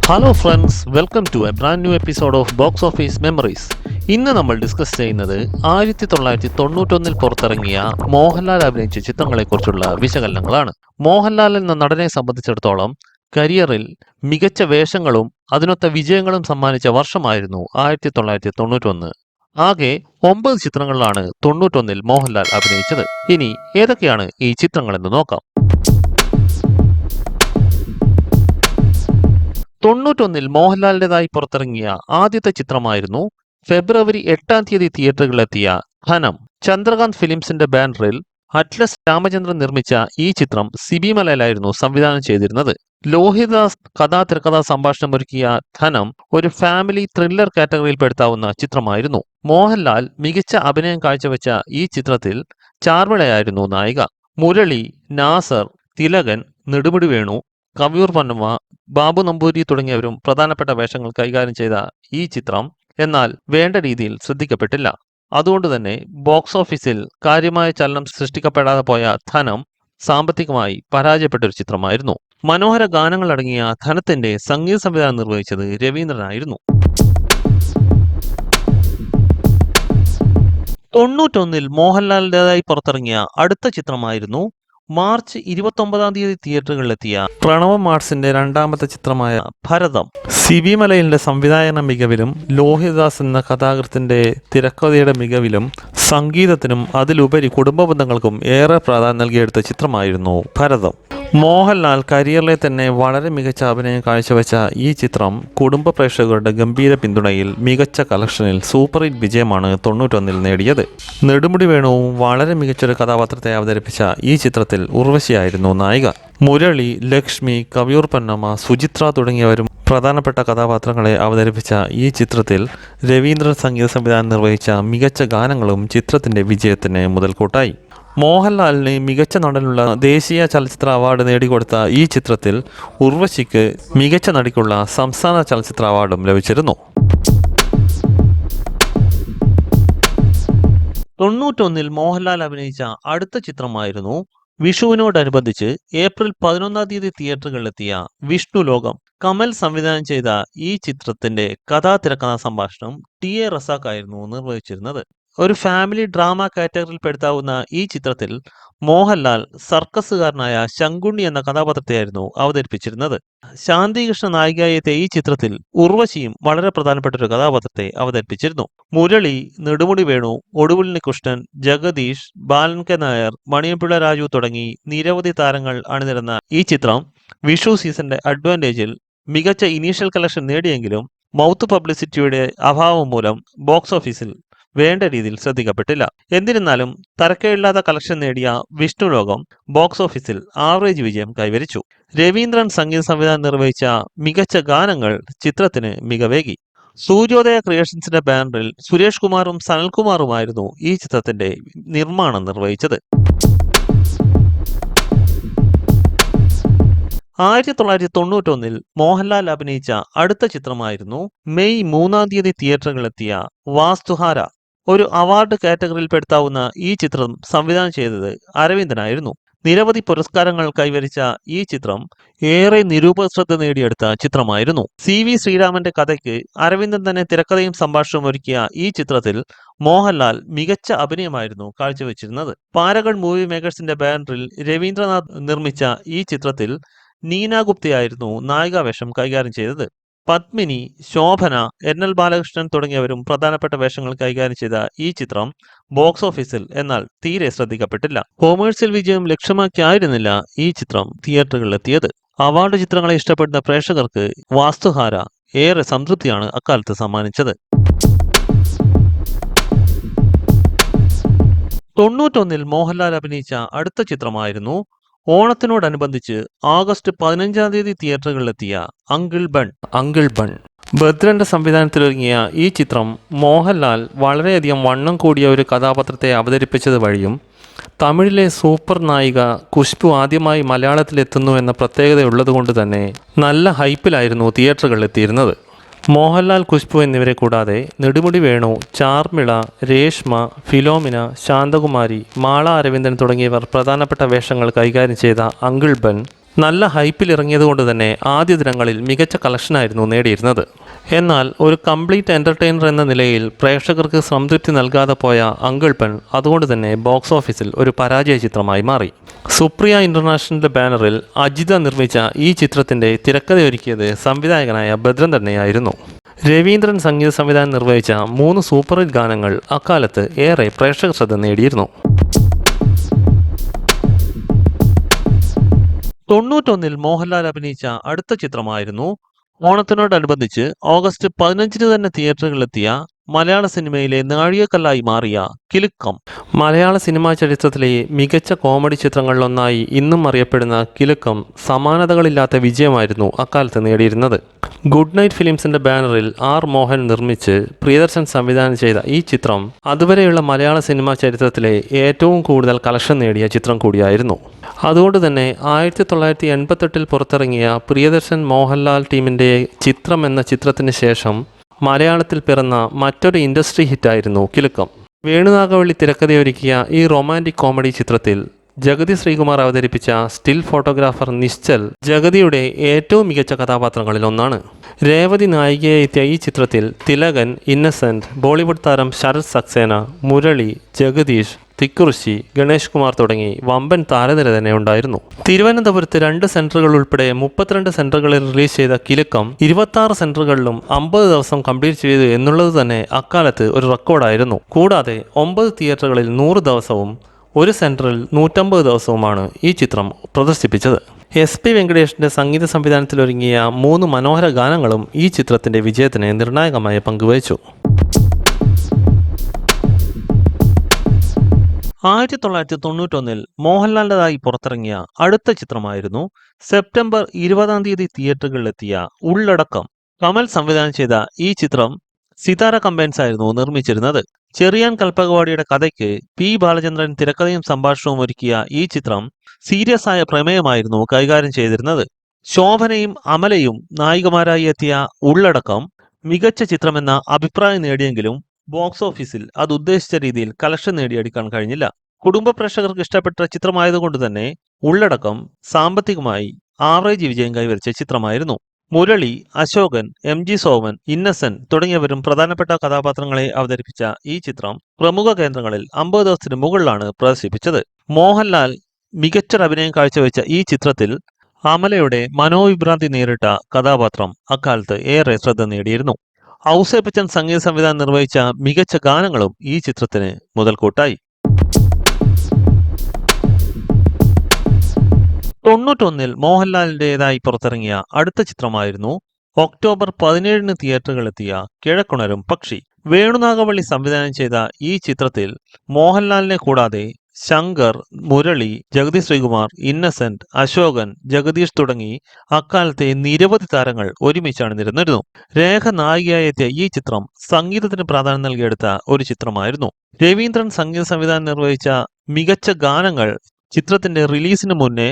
Hello friends, welcome to a brand new episode of box office memories. ഇന്ന് നമ്മൾ discuss ചെയ്യുന്നത് 1991 പുറത്തിറങ്ങിയ മോഹൻലാൽ അഭിനയിച്ച ചിത്രങ്ങളെക്കുറിച്ചുള്ള വിശകലനങ്ങളാണ്. മോഹൻലാൽ എന്ന നടനെ സംബന്ധിച്ചിടത്തോളം കരിയറിൽ മികച്ച വേഷങ്ങളും അതിനൊത്ത വിജയങ്ങളും സമ്മാനിച്ച വർഷമായിരുന്നു 1991. ആകെ 9 ചിത്രങ്ങളിലാണ് 91 മോഹൻലാൽ അഭിനയിച്ചത്. ഇനി ഏതൊക്കെയാണ് ഈ ചിത്രങ്ങളെന്ന് നോക്കാം. 91 മോഹൻലാലിൻ്റെതായി പുറത്തിറങ്ങിയ ആദ്യത്തെ ചിത്രമായിരുന്നു ഫെബ്രുവരി 8 തിയേറ്ററുകളിലെത്തിയ ധനം. ചന്ദ്രകാന്ത് ഫിലിംസിന്റെ ബാനറിൽ അറ്റ്ലസ് രാമചന്ദ്രൻ നിർമ്മിച്ച ഈ ചിത്രം സിബി മലയിലായിരുന്നു സംവിധാനം ചെയ്തിരുന്നത്. ലോഹിതദാസ് തിരക്കഥാ സംഭാഷണം ഒരുക്കിയ ധനം ഒരു ഫാമിലി ത്രില്ലർ കാറ്റഗറിയിൽ പെടുത്താവുന്ന ചിത്രമായിരുന്നു. മോഹൻലാൽ മികച്ച അഭിനയം കാഴ്ചവെച്ച ഈ ചിത്രത്തിൽ ചാർമിളയായിരുന്നു നായിക. മുരളി, നാസർ, തിലകൻ, നെടുമുടി വേണു, കവിയൂർ പൊന്നമ്മ, ബാബു നമ്പൂരി തുടങ്ങിയവരും പ്രധാനപ്പെട്ട വേഷങ്ങൾ കൈകാര്യം ചെയ്ത ഈ ചിത്രം എന്നാൽ വേണ്ട രീതിയിൽ ശ്രദ്ധിക്കപ്പെട്ടില്ല. അതുകൊണ്ട് തന്നെ ബോക്സ് ഓഫീസിൽ കാര്യമായ ചലനം സൃഷ്ടിക്കപ്പെടാതെ പോയ ധനം സാമ്പത്തികമായി പരാജയപ്പെട്ട ഒരു ചിത്രമായിരുന്നു. മനോഹര ഗാനങ്ങൾ അടങ്ങിയ ധനത്തിന്റെ സംഗീത സംവിധാനം നിർവഹിച്ചത് രവീന്ദ്രനായിരുന്നു. 91 മോഹൻലാലിൻ്റെതായി പുറത്തിറങ്ങിയ അടുത്ത ചിത്രമായിരുന്നു മാർച്ച് 29 തിയേറ്ററുകളിലെത്തിയ പ്രണവ് മാർട്സിന്റെ രണ്ടാമത്തെ ചിത്രമായ ഭരതം. സിബി മലയിലിന്റെ സംവിധായക മികവിലും ലോഹിതദാസ് എന്ന കഥാകൃത്തിന്റെ തിരക്കഥയുടെ മികവിലും സംഗീതത്തിനും അതിലുപരി കുടുംബ ബന്ധങ്ങൾക്കും ഏറെ പ്രാധാന്യം നൽകിയെടുത്ത ചിത്രമായിരുന്നു ഭരതം. മോഹൻലാൽ കരിയറിലെ തന്നെ വളരെ മികച്ച അഭിനയം കാഴ്ചവെച്ച ഈ ചിത്രം കുടുംബ പ്രേക്ഷകരുടെ ഗംഭീര പിന്തുണയിൽ മികച്ച കളക്ഷനിൽ സൂപ്പർ ഹിറ്റ് വിജയമാണ് 91 നേടിയത്. നെടുമുടി വേണുവും വളരെ മികച്ചൊരു കഥാപാത്രത്തെ അവതരിപ്പിച്ച ഈ ചിത്രത്തിൽ ഉർവശിയായിരുന്നു നായിക. മുരളി, ലക്ഷ്മി, കവിയൂർ പൊന്നമ്മ, സുചിത്ര തുടങ്ങിയവരും പ്രധാനപ്പെട്ട കഥാപാത്രങ്ങളെ അവതരിപ്പിച്ച ഈ ചിത്രത്തിൽ രവീന്ദ്രൻ സംഗീത സംവിധാനം നിർവഹിച്ച മികച്ച ഗാനങ്ങളും ചിത്രത്തിന്റെ വിജയത്തിന് മുതൽക്കൂട്ടായി. മോഹൻലാലിന് മികച്ച നടനുള്ള ദേശീയ ചലച്ചിത്ര അവാർഡ് നേടിക്കൊടുത്ത ഈ ചിത്രത്തിൽ ഉർവശിക്ക് മികച്ച നടിക്കുള്ള സംസ്ഥാന ചലച്ചിത്ര അവാർഡും ലഭിച്ചിരുന്നു. 91 മോഹൻലാൽ അഭിനയിച്ച അടുത്ത ചിത്രമായിരുന്നു വിഷുവിനോടനുബന്ധിച്ച് ഏപ്രിൽ 11 തിയേറ്ററുകളിലെത്തിയ വിഷ്ണു ലോകം. കമൽ സംവിധാനം ചെയ്ത ഈ ചിത്രത്തിന്റെ തിരക്കഥാ സംഭാഷണം ടി.എ. റസാഖായിരുന്നു നിർവഹിച്ചിരുന്നത്. ഒരു ഫാമിലി ഡ്രാമ കാറ്റഗറിയിൽ പെടുത്താവുന്ന ഈ ചിത്രത്തിൽ മോഹൻലാൽ സർക്കസുകാരനായ ശങ്കുണ്ണി എന്ന കഥാപാത്രത്തെയായിരുന്നു അവതരിപ്പിച്ചിരുന്നത്. ശാന്തികൃഷ്ണ നായികയെത്തിയ ഈ ചിത്രത്തിൽ ഉർവശിയും വളരെ പ്രധാനപ്പെട്ട ഒരു കഥാപാത്രത്തെ അവതരിപ്പിച്ചിരുന്നു. മുരളി, നെടുമുടി വേണു, ഒടുവിൽ കൃഷ്ണൻ, ജഗദീഷ്, ബാലൻ കെ നായർ, മണിയമ്പിള്ള രാജു തുടങ്ങി നിരവധി താരങ്ങൾ അണിനിരന്ന ഈ ചിത്രം വിഷു സീസണിന്റെ അഡ്വാൻറ്റേജിൽ മികച്ച ഇനീഷ്യൽ കളക്ഷൻ നേടിയെങ്കിലും മൗത്ത് പബ്ലിസിറ്റിയുടെ അഭാവം മൂലം ബോക്സ് ഓഫീസിൽ വേണ്ട രീതിയിൽ ശ്രദ്ധിക്കപ്പെട്ടില്ല. എന്നിരുന്നാലും തരക്കേടില്ലാത്ത കളക്ഷൻ നേടിയ വിഷ്ണു ലോകം ബോക്സ് ഓഫീസിൽ ആവറേജ് വിജയം കൈവരിച്ചു. രവീന്ദ്രൻ സംഗീത സംവിധാനം നിർവഹിച്ച മികച്ച ഗാനങ്ങൾ ചിത്രത്തിന് മികവേകി. സൂര്യോദയ ക്രിയേഷൻസിന്റെ ബാനറിൽ സുരേഷ് കുമാറും സനൽകുമാറുമായിരുന്നു ഈ ചിത്രത്തിന്റെ നിർമ്മാണം നിർവഹിച്ചത്. 1991 മോഹൻലാൽ അഭിനയിച്ച അടുത്ത ചിത്രമായിരുന്നു മെയ് 3 തിയേറ്ററുകളിലെത്തിയ വാസ്തുഹാര. ഒരു അവാർഡ് കാറ്റഗറിയിൽ പെടുത്താവുന്ന ഈ ചിത്രം സംവിധാനം ചെയ്തത് അരവിന്ദനായിരുന്നു. നിരവധി പുരസ്കാരങ്ങൾ കൈവരിച്ച ഈ ചിത്രം ഏറെ നിരൂപക ശ്രദ്ധ നേടിയെടുത്ത ചിത്രമായിരുന്നു. CV ശ്രീരാമന്റെ കഥയ്ക്ക് അരവിന്ദൻ തന്നെ തിരക്കഥയും സംഭാഷണവും ഒരുക്കിയ ഈ ചിത്രത്തിൽ മോഹൻലാൽ മികച്ച അഭിനയമായിരുന്നു കാഴ്ചവെച്ചിരുന്നത്. പാരഗൺ മൂവി മേക്കേഴ്സിന്റെ ബാനറിൽ രവീന്ദ്രനാഥ് നിർമ്മിച്ച ഈ ചിത്രത്തിൽ നീന ഗുപ്തയായിരുന്നു നായികാവേഷം കൈകാര്യം ചെയ്തത്. പത്മിനി, ശോഭന, NL ബാലകൃഷ്ണൻ തുടങ്ങിയവരും പ്രധാനപ്പെട്ട വേഷങ്ങൾ കൈകാര്യം ചെയ്ത ഈ ചിത്രം ബോക്സ് ഓഫീസിൽ എന്നാൽ തീരെ ശ്രദ്ധിക്കപ്പെട്ടില്ല. കൊമേഴ്സ്യൽ വിജയം ലക്ഷ്യമാക്കിയായിരുന്നില്ല ഈ ചിത്രം തിയേറ്ററുകളിലെത്തിയത്. അവാർഡ് ചിത്രങ്ങളെ ഇഷ്ടപ്പെടുന്ന പ്രേക്ഷകർക്ക് വാസ്തുഹാര ഏറെ സംതൃപ്തിയാണ് അക്കാലത്ത് സമ്മാനിച്ചത്. 91 മോഹൻലാൽ അഭിനയിച്ച അടുത്ത ചിത്രമായിരുന്നു ഓണത്തിനോടനുബന്ധിച്ച് ആഗസ്റ്റ് 15 തിയേറ്ററുകളിലെത്തിയ അങ്കിൾ ബൺ. ഭദ്രന്റെ സംവിധാനത്തിലൊരുങ്ങിയ ഈ ചിത്രം മോഹൻലാൽ വളരെയധികം വണ്ണം കൂടിയ ഒരു കഥാപാത്രത്തെ അവതരിപ്പിച്ചത് വഴിയും തമിഴിലെ സൂപ്പർ നായിക ഖുശ്ബു ആദ്യമായി മലയാളത്തിലെത്തുന്നു എന്ന പ്രത്യേകതയുള്ളതുകൊണ്ട് തന്നെ നല്ല ഹൈപ്പിലായിരുന്നു തിയേറ്ററുകളിലെത്തിയിരുന്നത്. മോഹൻലാൽ, ഖുശ്ബു എന്നിവരെ കൂടാതെ നെടുമുടി വേണു, ചാർമിള, രേഷ്മ, ഫിലോമിന, ശാന്തകുമാരി, മാള അരവിന്ദൻ തുടങ്ങിയവർ പ്രധാനപ്പെട്ട വേഷങ്ങൾ കൈകാര്യം ചെയ്ത അങ്കിൾ ബൻ നല്ല ഹൈപ്പിൽ ഇറങ്ങിയതുകൊണ്ട് തന്നെ ആദ്യ ദിനങ്ങളിൽ മികച്ച കളക്ഷനായിരുന്നു നേടിയിരുന്നത്. എന്നാൽ ഒരു കംപ്ലീറ്റ് എൻ്റർടൈനർ എന്ന നിലയിൽ പ്രേക്ഷകർക്ക് സംതൃപ്തി നൽകാതെ പോയ അങ്കിൾ പെൺ അതുകൊണ്ട് തന്നെ ബോക്സ് ഓഫീസിൽ ഒരു പരാജയ ചിത്രമായി മാറി. സുപ്രിയ ഇൻ്റർനാഷണലിൻ്റെ ബാനറിൽ അജിത നിർമ്മിച്ച ഈ ചിത്രത്തിൻ്റെ തിരക്കഥയൊരുക്കിയത് സംവിധായകനായ ഭദ്രൻ തന്നെയായിരുന്നു. രവീന്ദ്രൻ സംഗീത സംവിധാനം നിർവഹിച്ച 3 സൂപ്പർ ഹിറ്റ് ഗാനങ്ങൾ അക്കാലത്ത് ഏറെ പ്രേക്ഷക ശ്രദ്ധ നേടിയിരുന്നു. 91-ൽ മോഹൻലാൽ അഭിനയിച്ച അടുത്ത ചിത്രമായിരുന്നു ഓണത്തിനോടനുബന്ധിച്ച് ഓഗസ്റ്റ് 15-ന് തന്നെ തിയേറ്ററുകളിലെത്തിയ മലയാള സിനിമയിലെ നാഴികക്കല്ലായി മാറിയ കിലുക്കം. മലയാള സിനിമാ ചരിത്രത്തിലെ മികച്ച കോമഡി ചിത്രങ്ങളിലൊന്നായി ഇന്നും അറിയപ്പെടുന്ന കിലുക്കം സമാനതകളില്ലാത്ത വിജയമായിരുന്നു അക്കാലത്ത് നേടിയിരുന്നത്. ഗുഡ് നൈറ്റ് ഫിലിംസിൻ്റെ ബാനറിൽ ആർ മോഹൻ നിർമ്മിച്ച് പ്രിയദർശൻ സംവിധാനം ചെയ്ത ഈ ചിത്രം അതുവരെയുള്ള മലയാള സിനിമാ ചരിത്രത്തിലെ ഏറ്റവും കൂടുതൽ കളക്ഷൻ നേടിയ ചിത്രം കൂടിയായിരുന്നു. അതുകൊണ്ട് തന്നെ 1988-ൽ പുറത്തിറങ്ങിയ പ്രിയദർശൻ മോഹൻലാൽ ടീമിൻ്റെ ചിത്രം എന്ന ചിത്രത്തിന് ശേഷം മലയാളത്തിൽ പിറന്ന മറ്റൊരു ഇൻഡസ്ട്രി ഹിറ്റായിരുന്നു കിലുക്കം. വേണുനാഗവള്ളി തിരക്കഥയൊരുക്കിയ ഈ റൊമാൻറ്റിക് കോമഡി ചിത്രത്തിൽ ജഗതി ശ്രീകുമാർ അവതരിപ്പിച്ച സ്റ്റിൽ ഫോട്ടോഗ്രാഫർ നിശ്ചൽ ജഗതിയുടെ ഏറ്റവും മികച്ച കഥാപാത്രങ്ങളിൽ ഒന്നാണ്. രേവതി നായികയെ എത്തിയ ഈ ചിത്രത്തിൽ തിലകൻ, ഇന്നസെന്റ്, ബോളിവുഡ് താരം ശരത് സക്സേന, മുരളി, ജഗദീഷ്, തിക്കുറിശി, ഗണേഷ് കുമാർ തുടങ്ങി വമ്പൻ താരനിര തന്നെ ഉണ്ടായിരുന്നു. തിരുവനന്തപുരത്ത് 2 സെന്ററുകൾ ഉൾപ്പെടെ 32 സെന്ററുകളിൽ റിലീസ് ചെയ്ത കിലുക്കം 26 സെന്ററുകളിലും 50 ദിവസം കംപ്ലീറ്റ് ചെയ്തു എന്നുള്ളത് തന്നെ അക്കാലത്ത് ഒരു റെക്കോർഡായിരുന്നു. കൂടാതെ 9 തിയേറ്ററുകളിൽ 100 ദിവസവും 1 സെന്ററിൽ 150 ദിവസവുമാണ് ഈ ചിത്രം പ്രദർശിപ്പിച്ചത്. SP വെങ്കടേഷിൻ്റെ സംഗീത സംവിധാനത്തിലൊരുങ്ങിയ 3 മനോഹര ഗാനങ്ങളും ഈ ചിത്രത്തിൻ്റെ വിജയത്തിന് നിർണായകമായ പങ്കുവഹിച്ചു. 1991-ൽ മോഹൻലാലിൻ്റെതായി പുറത്തിറങ്ങിയ അടുത്ത ചിത്രമായിരുന്നു സെപ്റ്റംബർ 20-ാം തീയതി തിയേറ്ററുകളിലെത്തിയ ഉള്ളടക്കം. കമൽ സംവിധാനം ചെയ്ത ഈ ചിത്രം സിതാര കമ്പൈൻസ് ആയിരുന്നു നിർമ്മിച്ചിരുന്നത്. ചെറിയാൻ കൽപ്പകവാടിയുടെ കഥയ്ക്ക് P. ബാലചന്ദ്രൻ തിരക്കഥയും സംഭാഷണവും ഒരുക്കിയ ഈ ചിത്രം സീരിയസ് ആയ പ്രമേയമായിരുന്നു കൈകാര്യം ചെയ്തിരുന്നത്. ശോഭനയും അമലയും നായികമാരായി എത്തിയ ഉള്ളടക്കം മികച്ച ചിത്രമെന്ന അഭിപ്രായം നേടിയെങ്കിലും ബോക്സ് ഓഫീസിൽ അത് ഉദ്ദേശിച്ച രീതിയിൽ കളക്ഷൻ നേടിയെടുക്കാൻ കഴിഞ്ഞില്ല. കുടുംബ പ്രേക്ഷകർക്ക് ഇഷ്ടപ്പെട്ട ചിത്രമായതുകൊണ്ട് തന്നെ ഉള്ളടക്കം സാമ്പത്തികമായി ആവറേജ് വിജയം കൈവരിച്ച ചിത്രമായിരുന്നു. മുരളി, അശോകൻ, MG സോമൻ, ഇന്നസെന്റ് തുടങ്ങിയവരും പ്രധാനപ്പെട്ട കഥാപാത്രങ്ങളെ അവതരിപ്പിച്ച ഈ ചിത്രം പ്രമുഖ കേന്ദ്രങ്ങളിൽ 50 ദിവസത്തിന് മുകളിലാണ് പ്രദർശിപ്പിച്ചത്. മോഹൻലാൽ മികച്ചൊരു അഭിനയം കാഴ്ചവെച്ച ഈ ചിത്രത്തിൽ അമലയുടെ മനോവിഭ്രാന്തി നേരിട്ട കഥാപാത്രം അക്കാലത്ത് ഏറെ ശ്രദ്ധ നേടിയിരുന്നു. ഔസേപ്പച്ചൻ സംഗീത സംവിധാനം നിർവഹിച്ച മികച്ച ഗാനങ്ങളും ഈ ചിത്രത്തിന് മുതൽക്കൂട്ടായി. 91-ൽ മോഹൻലാലിൻ്റെതായി പുറത്തിറങ്ങിയ അടുത്ത ചിത്രമായിരുന്നു ഒക്ടോബർ 17-ന് തിയേറ്ററുകളിലെത്തിയ കിഴക്കുണരും പക്ഷി. വേണുനാഗവള്ളി സംവിധാനം ചെയ്ത ഈ ചിത്രത്തിൽ മോഹൻലാലിനെ കൂടാതെ ശങ്കർ, മുരളി, ജഗതി ശ്രീകുമാർ, ഇന്നസെന്റ്, അശോകൻ, ജഗദീഷ് തുടങ്ങി അക്കാലത്തെ നിരവധി താരങ്ങൾ ഒരുമിച്ചാണ് നിരന്നിരുന്നു. രേഖ നായികയായി എത്തിയ ഈ ചിത്രം സംഗീതത്തിന് പ്രാധാന്യം നൽകിയെടുത്ത ഒരു ചിത്രമായിരുന്നു. രവീന്ദ്രൻ സംഗീത സംവിധാനം നിർവഹിച്ച മികച്ച ഗാനങ്ങൾ ചിത്രത്തിന്റെ റിലീസിന് മുന്നേ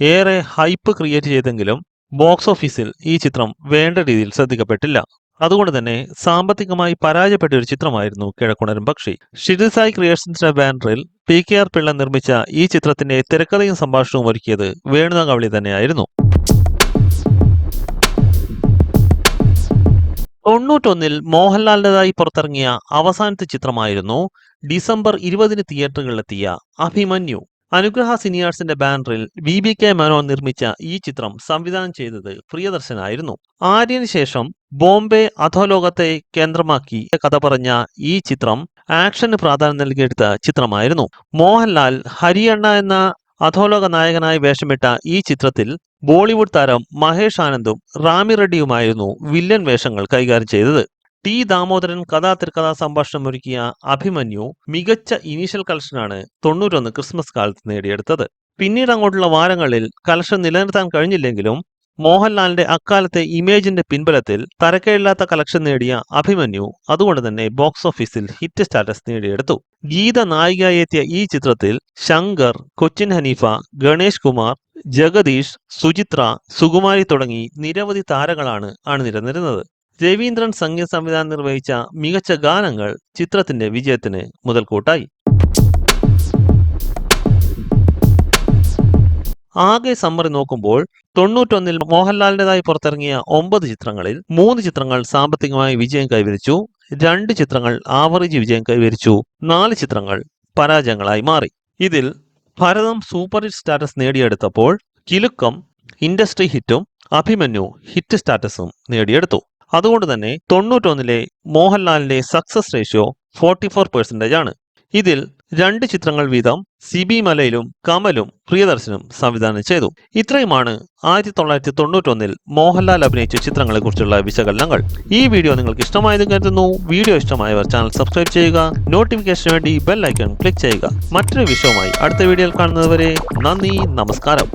ഏറെ ഹൈപ്പ് ക്രിയേറ്റ് ചെയ്തെങ്കിലും ബോക്സ് ഓഫീസിൽ ഈ ചിത്രം വേണ്ട രീതിയിൽ ശ്രദ്ധിക്കപ്പെട്ടില്ല. അതുകൊണ്ട് തന്നെ സാമ്പത്തികമായി പരാജയപ്പെട്ട ഒരു ചിത്രമായിരുന്നു കിഴക്കുണരും പക്ഷി. ഷിരിസായി ക്രിയേഷൻസിന്റെ ബാനറിൽ PKR പിള്ള നിർമ്മിച്ച ഈ ചിത്രത്തിന്റെ തിരക്കഥയും സംഭാഷണവും ഒരുക്കിയത് വേണുനാഗവള്ളി തന്നെയായിരുന്നു. 91-ൽ മോഹൻലാലിൻ്റെതായി പുറത്തിറങ്ങിയ അവസാനത്തെ ചിത്രമായിരുന്നു ഡിസംബർ 20-ന് തിയേറ്ററുകളിലെത്തിയ അഭിമന്യു. അനുഗ്രഹ സിനിയാർട്സിന്റെ ബാനറിൽ VBK മനോൻ നിർമ്മിച്ച ഈ ചിത്രം സംവിധാനം ചെയ്തത് പ്രിയദർശനായിരുന്നു. ആര്യന് ശേഷം ബോംബെ അധോലോകത്തെ കേന്ദ്രമാക്കി കഥ പറഞ്ഞ ഈ ചിത്രം ആക്ഷന് പ്രാധാന്യം നൽകിയെടുത്ത ചിത്രമായിരുന്നു. മോഹൻലാൽ ഹരിയണ്ണ എന്ന അധോലോക നായകനായി വേഷമിട്ട ഈ ചിത്രത്തിൽ ബോളിവുഡ് താരം മഹേഷ് ആനന്ദും റാമി റെഡ്ഡിയുമായിരുന്നു വില്ലൻ വേഷങ്ങൾ കൈകാര്യം ചെയ്തത്. T. ദാമോദരൻ തിരക്കഥാ സംഭാഷണം ഒരുക്കിയ അഭിമന്യു മികച്ച ഇനീഷ്യൽ കളക്ഷനാണ് 91 ക്രിസ്മസ് കാലത്ത് നേടിയെടുത്തത്. പിന്നീട് അങ്ങോട്ടുള്ള വാരങ്ങളിൽ കളക്ഷൻ നിലനിർത്താൻ കഴിഞ്ഞില്ലെങ്കിലും മോഹൻലാലിന്റെ അക്കാലത്തെ ഇമേജിന്റെ പിൻബലത്തിൽ തരക്കേടില്ലാത്ത കളക്ഷൻ നേടിയ അഭിമന്യു അതുകൊണ്ട് തന്നെ ബോക്സ് ഓഫീസിൽ ഹിറ്റ് സ്റ്റാറ്റസ് നേടിയെടുത്തു. ഗീത നായികയായി എത്തിയ ഈ ചിത്രത്തിൽ ശങ്കർ, കൊച്ചിൻ ഹനീഫ, ഗണേഷ് കുമാർ, ജഗദീഷ്, സുചിത്ര, സുകുമാരി തുടങ്ങി നിരവധി താരങ്ങളാണ് അണിനിരന്നിരുന്നത്. രവീന്ദ്രൻ സംഗീത സംവിധാനം നിർവഹിച്ച മികച്ച ഗാനങ്ങൾ ചിത്രത്തിന്റെ വിജയത്തിന് മുതൽക്കൂട്ടായി. ആകെ സമ്മറി നോക്കുമ്പോൾ 91-ൽ മോഹൻലാലിൻ്റെതായി പുറത്തിറങ്ങിയ 9 ചിത്രങ്ങളിൽ 3 ചിത്രങ്ങൾ സാമ്പത്തികമായി വിജയം കൈവരിച്ചു, 2 ചിത്രങ്ങൾ ആവറേജ് വിജയം കൈവരിച്ചു, 4 ചിത്രങ്ങൾ പരാജയങ്ങളായി മാറി. ഇതിൽ ഭരതം സൂപ്പർ ഹിറ്റ് സ്റ്റാറ്റസ് നേടിയെടുത്തപ്പോൾ കിലുക്കം ഇൻഡസ്ട്രി ഹിറ്റും അഭിമന്യു ഹിറ്റ് സ്റ്റാറ്റസും നേടിയെടുത്തു. അതുകൊണ്ട് തന്നെ 91-ലെ മോഹൻലാലിന്റെ സക്സസ് റേഷ്യോ 44% ആണ്. ഇതിൽ 2 ചിത്രങ്ങൾ വീതം സിബി മലയിലും കമലും പ്രിയദർശനും സംവിധാനം ചെയ്തു. ഇത്രയുമാണ് 1991-ൽ മോഹൻലാൽ അഭിനയിച്ച ചിത്രങ്ങളെക്കുറിച്ചുള്ള വിശകലനങ്ങൾ. ഈ വീഡിയോ നിങ്ങൾക്ക് ഇഷ്ടമായെന്ന് കരുതുന്നു. വീഡിയോ ഇഷ്ടമായവർ ചാനൽ സബ്സ്ക്രൈബ് ചെയ്യുക, നോട്ടിഫിക്കേഷന് വേണ്ടി ബെൽ ഐക്കൺ ക്ലിക്ക് ചെയ്യുക. മറ്റൊരു വിഷയവുമായി അടുത്ത വീഡിയോയിൽ കാണുന്നതുവരെ നന്ദി, നമസ്കാരം.